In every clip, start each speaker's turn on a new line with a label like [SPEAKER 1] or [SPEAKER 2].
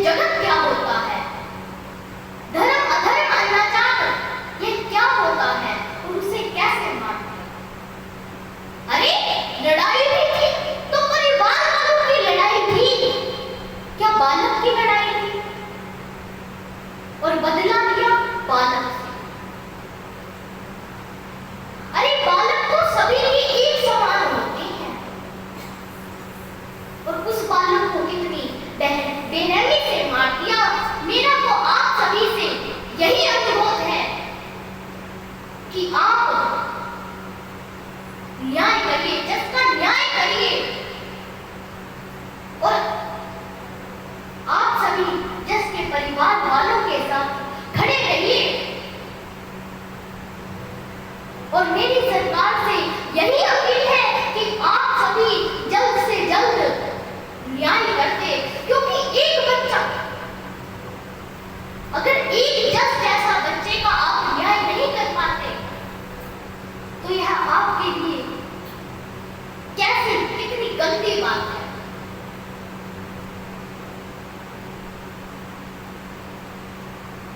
[SPEAKER 1] जगत क्या होता है, धर्म अधर्म अनाचार ये क्या होता है और उसे कैसे मारते हैं। अरे लड़ाई भी थी तो परिवार वालों की लड़ाई थी, क्या बालक की लड़ाई थी और बदला लिया बालक से। अरे बालक तो सभी ही एक समान होते हैं और उस बालक को इतनी बेरहमी से मार दिया। मेरा तो आप सभी से यही अनुरोध है कि आप न्याय करिए, जज का न्याय करिए और आप सभी जज के परिवार वालों के साथ खड़े रहिए। और मेरी सरकार से यही अपील है कि आप सभी जल्द से जल्द न्याय करते, क्योंकि एक बच्चा, अगर एक जज जैसा बच्चे का आप न्याय नहीं कर पाते तो यह आपके लिए कैसी कितनी गंदी बात है।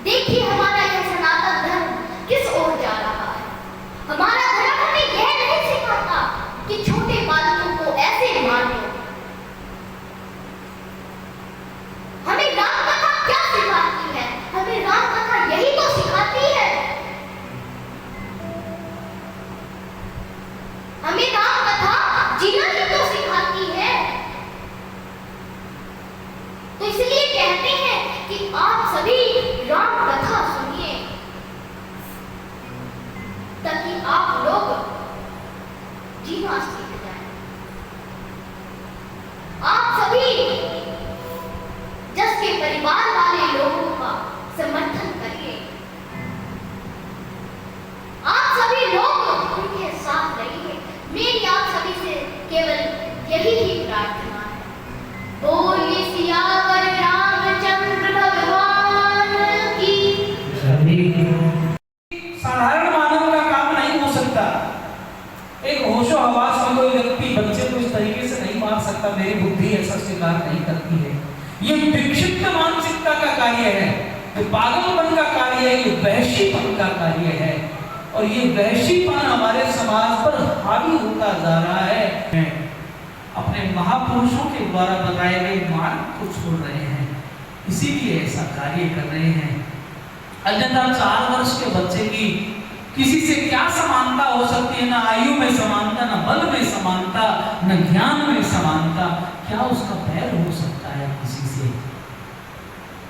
[SPEAKER 1] देखिए हमारा यह सनातन धर्म किस ओर जा रहा है। हमारा धर्म हमें यह नहीं सिखाता कि छोटे बालकों को ऐसे मार दो। हमें राम कथा क्या सिखाती है, हमें राम कथा यही तो सिखाती है। हमें राम कथा जीना ही तो सिखाती है। तो इसलिए कहते हैं कि आप सभी राम कथा सुनिए ताकि आप लोग जीना सीख जाएं। आप सभी जस के परिवार वाले लोगों का समर्थन करिए। आप सभी लोग उनके साथ रहिए। मेरी आप सभी से केवल यही ही प्रार्थना है। बोलिए सियावर रामचंद्र भगवान की।
[SPEAKER 2] साधारण मानव का काम नहीं हो सकता। एक होशो हवास में कोई व्यक्ति बच्चे को इस तरीके से नहीं मार सकता, मेरी बुद्धि ऐसा स्वीकार नहीं करती है। ये विक्षिप्त मानसिकता का कार्य है, ये पागलपन का कार्य है, ये वैश्यपन का कार्य है और ये वैश्यपन हमारे समाज पर हावी होता जा रहा है। अपने महापुरुषों के द्वारा बताए गए मार्ग को छोड़ रहे हैं, इसीलिए ऐसा कार्य कर रहे हैं। अन्यथा 4 वर्ष के बच्चे की किसी से क्या समानता हो सकती है? ना आयु में समानता, ना बल में समानता, न ज्ञान में समानता। क्या उसका बैर हो सकता है किसी से?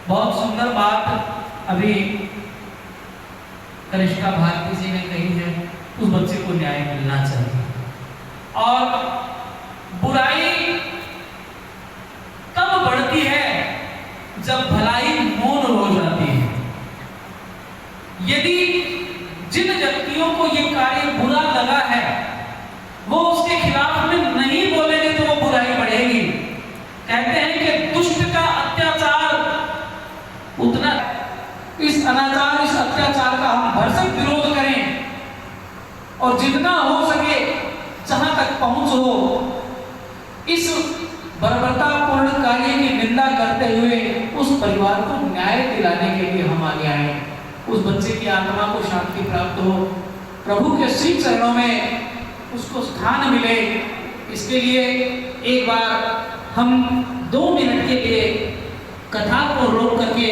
[SPEAKER 2] बहुत सुंदर बात अभी कनिष्का भारती जी ने कही है, उस बच्चे को न्याय मिलना चाहिए। और बुराई कब बढ़ती है? जब भलाई मौन हो जाती है। यदि जिन व्यक्तियों को ये कार्य बुरा लगा है वो उसके खिलाफ में नहीं बोलेंगे तो वो बुराई बढ़ेगी। कहते हैं कि दुष्ट का अत्याचार उतना, इस अनाचार इस अत्याचार का हम भरसक विरोध करें और जितना हो सके जहां तक पहुंच हो इस बर्बरतापूर्ण कार्य की निंदा करते हुए उस परिवार को न्याय दिलाने के लिए हम आगे आए। उस बच्चे की आत्मा को शांति प्राप्त हो, प्रभु के श्री चरणों में उसको स्थान मिले, इसके लिए एक बार हम 2 मिनट के लिए कथा को रोक करके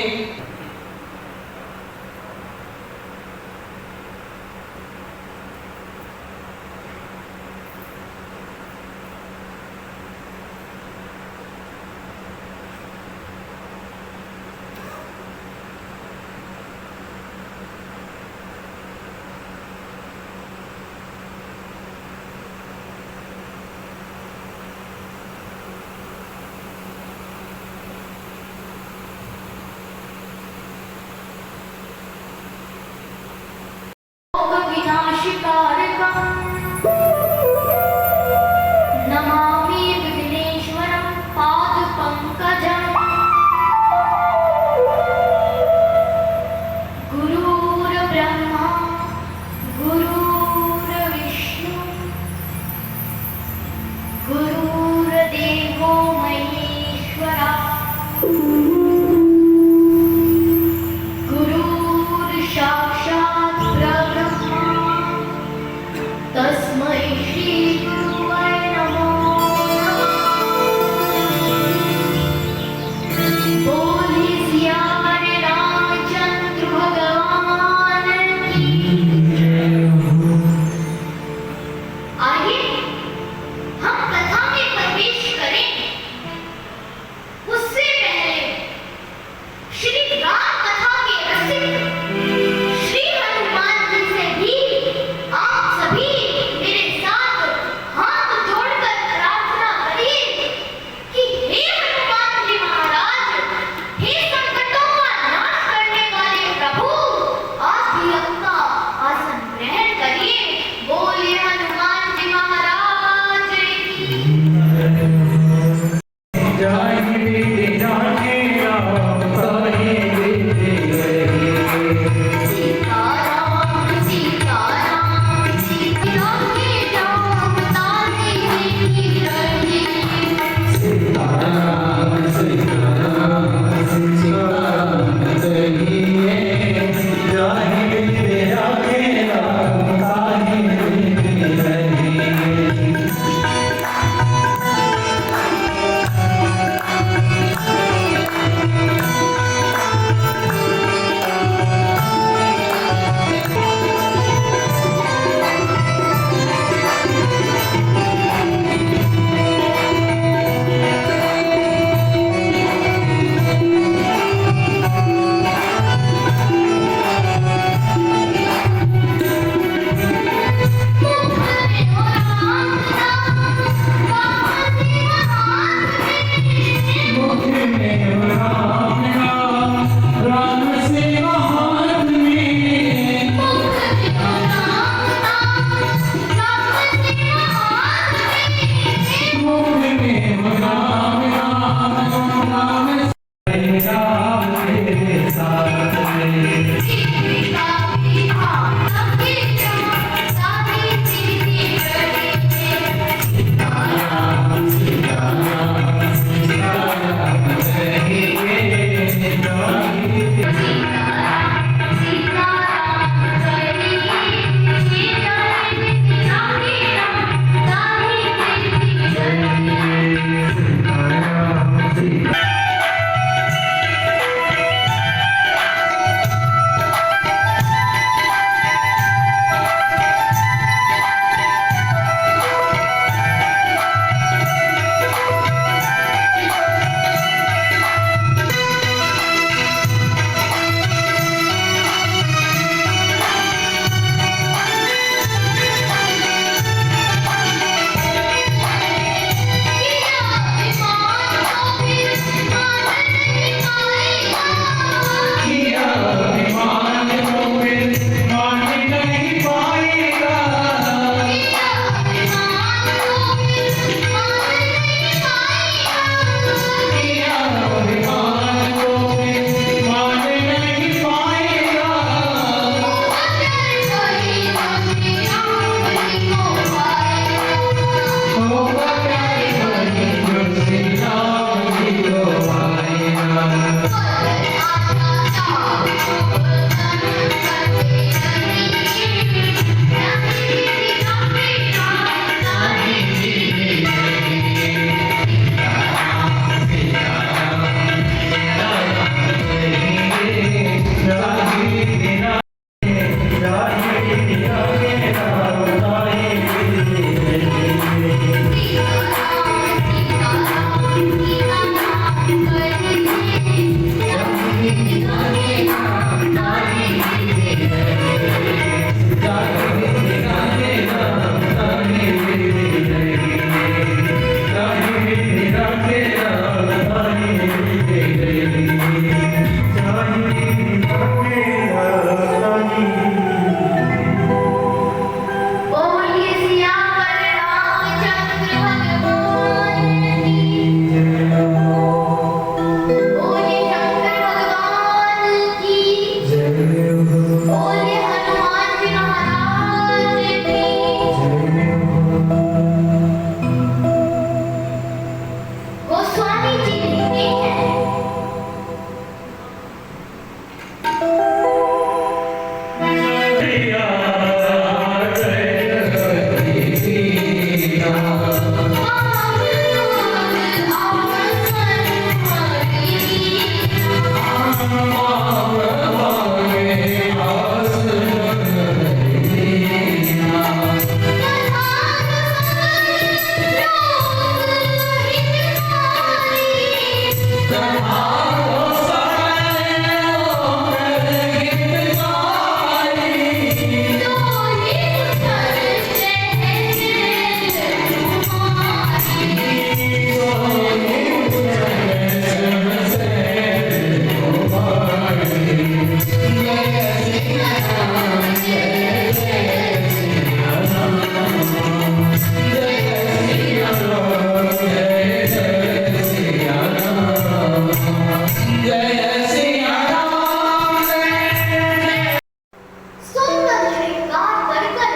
[SPEAKER 1] सुंदर श्रृंगार कर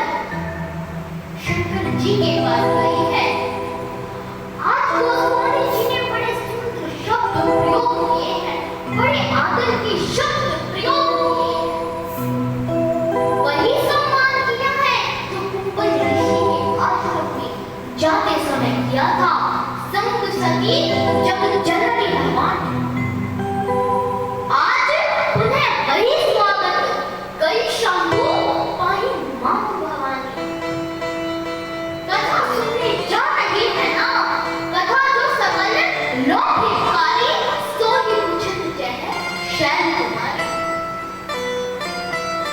[SPEAKER 1] शंकर जी के पास गई है। आज गोस्वामी जी ने बड़े सुंदर शब्द प्रयोग किए हैं, बड़े आदर के शब्द प्रयोग किए हैं। वही सम्मान किया है जो कुंभज ऋषि के आश्रम में जाते समय किया था। संग सती जगत जननी भवानी। आज उन्हें वही स्वागत कई शंभु पाई मां भवानी। कथा सुनने जा रही है ना, कथा जो सकल लौकिकारी सोई उछल जय शैल कुमारी।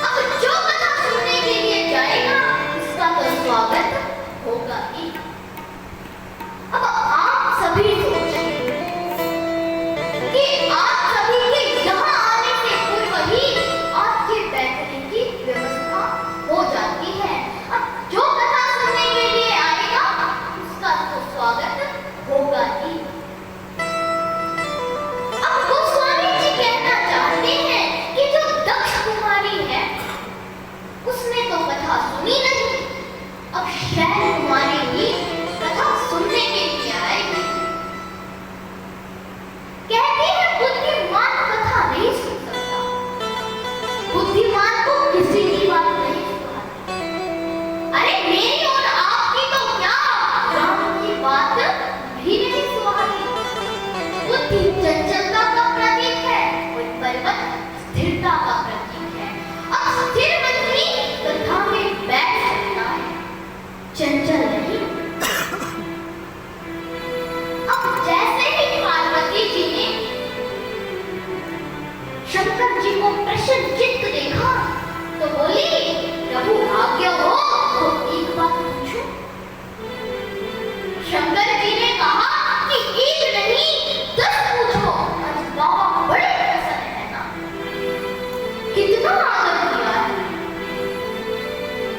[SPEAKER 1] अब जो कथा सुनने के लिए जाएगा उसका तो स्वागत होगा ही। अब आप सभी सोचिए कि आप सभी के यहाँ आने से पूर्व ही आपके बैठने की व्यवस्था हो जाती है। अब जो कथा सुनने के लिए आएगा उसका तो स्वागत होगा ही। अब गोस्वामी जी कहना चाहते हैं कि जो दक्ष कुमारी है उसने तो कथा सुनी नहीं, अब शैल कुमारी ही कथा सुनने के लिए आएगी। कहती है बुद्धिमान कथा नहीं सुन सकता, बुद्धिमान को किसी की बात नहीं सुनाती। अरे मेरी और आपकी तो क्या राम की बात भी नहीं सुहाती। बुद्धि चंचलता का प्रतीक है और पर्वत स्थिरता का प्रतीक है। अब स्थिर व्यक्ति कथा में बैठ सकता है, चंचल नहीं। अब जैसे ही पार्वती जी ने शंकर जी को प्रसन्न चित्त देखा तो बोली, प्रभु आज्ञा हो तो एक बात पूछूं। शंकर जी ने कहा कि एक नहीं 10 पूछो, आज बाबा बड़े प्रसन्न है ना। कितना आदर किया है।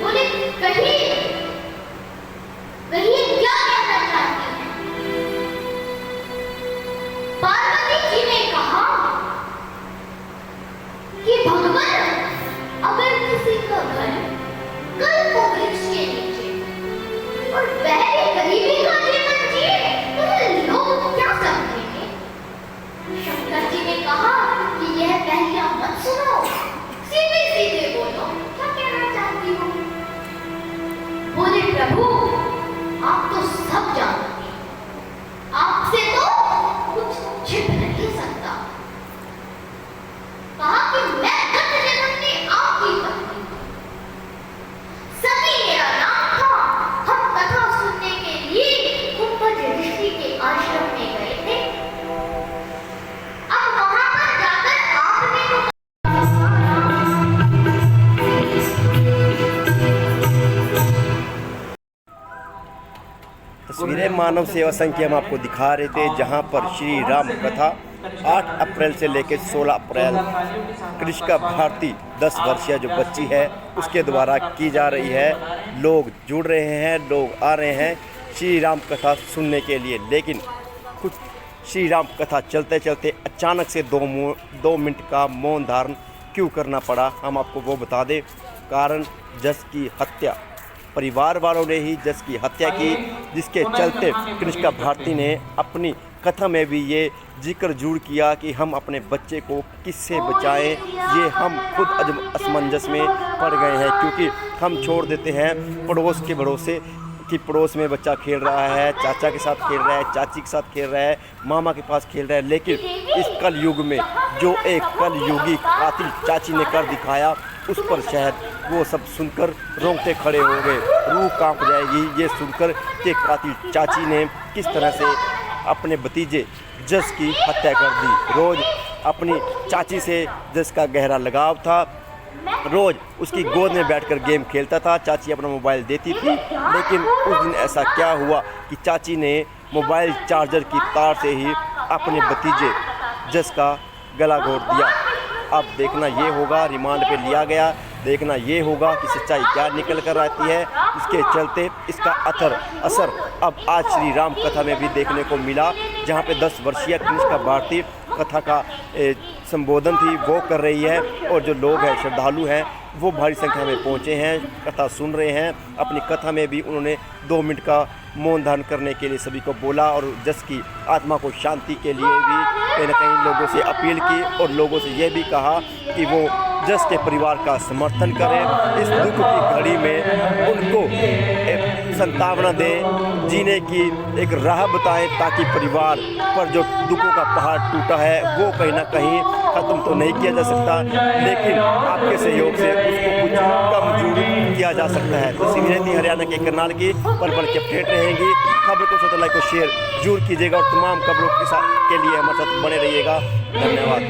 [SPEAKER 1] बोले कहिए कहिए क्या कहना चाहती हैं। पार्वती जी ने कहा कि भगवान अगर किसी का घर कल्प वृक्ष के नीचे और पहले गरीबी का जीवन जिए तो लोग क्या समझेंगे। शंकर जी ने कहा कि यह पहलिया मत सुनो, सीधे सीधे बोलो क्या कहना चाहती हो। बोले प्रभु आप तो सब जानते हैं, आपसे तो कुछ छिप नहीं सकता। कहा कि मैं गत जन्म में आपकी पत्नी हूं, सती मेरा नाम था। हम कथा सुनने के लिए कुंभज ऋषि के आश्रम में गए थे। अब वहां पर जाकर आपने तो
[SPEAKER 3] तस्वीरें मानव सेवा संघ की हम आपको दिखा रहे थे, जहां पर श्री राम कथा 8 अप्रैल से लेकर 16 अप्रैल कृष्णा भारती 10 वर्षीय जो बच्ची है उसके द्वारा की जा रही है। लोग जुड़ रहे हैं, लोग आ रहे हैं श्री राम कथा सुनने के लिए। लेकिन कुछ श्री राम कथा चलते चलते अचानक से 2 मिनट का मौन धारण क्यों करना पड़ा, हम आपको वो बता दें। कारण जस की हत्या, परिवार वालों ने ही जस की हत्या की, जिसके चलते कृष्णा भारती ने अपनी कथा में भी ये जिक्र जरूर किया कि हम अपने बच्चे को किससे बचाएं। ये हम खुद असमंजस में पड़ गए हैं, क्योंकि हम छोड़ देते हैं पड़ोस के भरोसे कि पड़ोस में बच्चा खेल रहा है, चाचा के साथ खेल रहा है, चाची के साथ खेल रहा है, मामा के पास खेल रहा है। लेकिन इस कल युग में जो एक कल युगी कातिल चाची ने कर दिखाया, उस पर शायद वो सब सुनकर रोंगटे खड़े हो गए, रूह कांप जाएगी ये सुनकर कि कातिल चाची ने किस तरह से अपने भतीजे जस की हत्या कर दी। रोज़ अपनी चाची से जस का गहरा लगाव था, रोज़ उसकी गोद में बैठकर गेम खेलता था। चाची अपना मोबाइल देती थी, लेकिन उस दिन ऐसा क्या हुआ कि चाची ने मोबाइल चार्जर की तार से ही अपने भतीजे जस का गला घोट दिया। अब देखना ये होगा, रिमांड पे लिया गया, देखना ये होगा कि सच्चाई क्या निकल कर आती है। इसके चलते इसका असर अब आज श्री राम कथा में भी देखने को मिला, जहाँ पे 10 वर्षीय कनिष्का भारती कथा का संबोधन थी वो कर रही है, और जो लोग हैं, श्रद्धालु हैं, वो भारी संख्या में पहुँचे हैं, कथा सुन रहे हैं। अपनी कथा में भी उन्होंने 2 मिनट का मौन धारण करने के लिए सभी को बोला, और जस की आत्मा को शांति के लिए भी कहीं ना कहीं लोगों से अपील की, और लोगों से ये भी कहा कि वो जस के परिवार का समर्थन करें, इस दुख की घड़ी में उनको संतावना दें, जीने की एक राह बताएं, ताकि परिवार पर जो दुखों का पहाड़ टूटा है वो कहीं ना कहीं ख़त्म तो नहीं किया जा सकता, लेकिन आपके सहयोग से उसको कुछ कम जरूर किया जा सकता है। तो इसी रहती हरियाणा के करनाल की पल-पल की अपडेट रहेंगी। खबर को स्वतः लाइक और शेयर जरूर कीजिएगा, और तमाम खबरों के लिए हमारे साथ बने रहिएगा। धन्यवाद।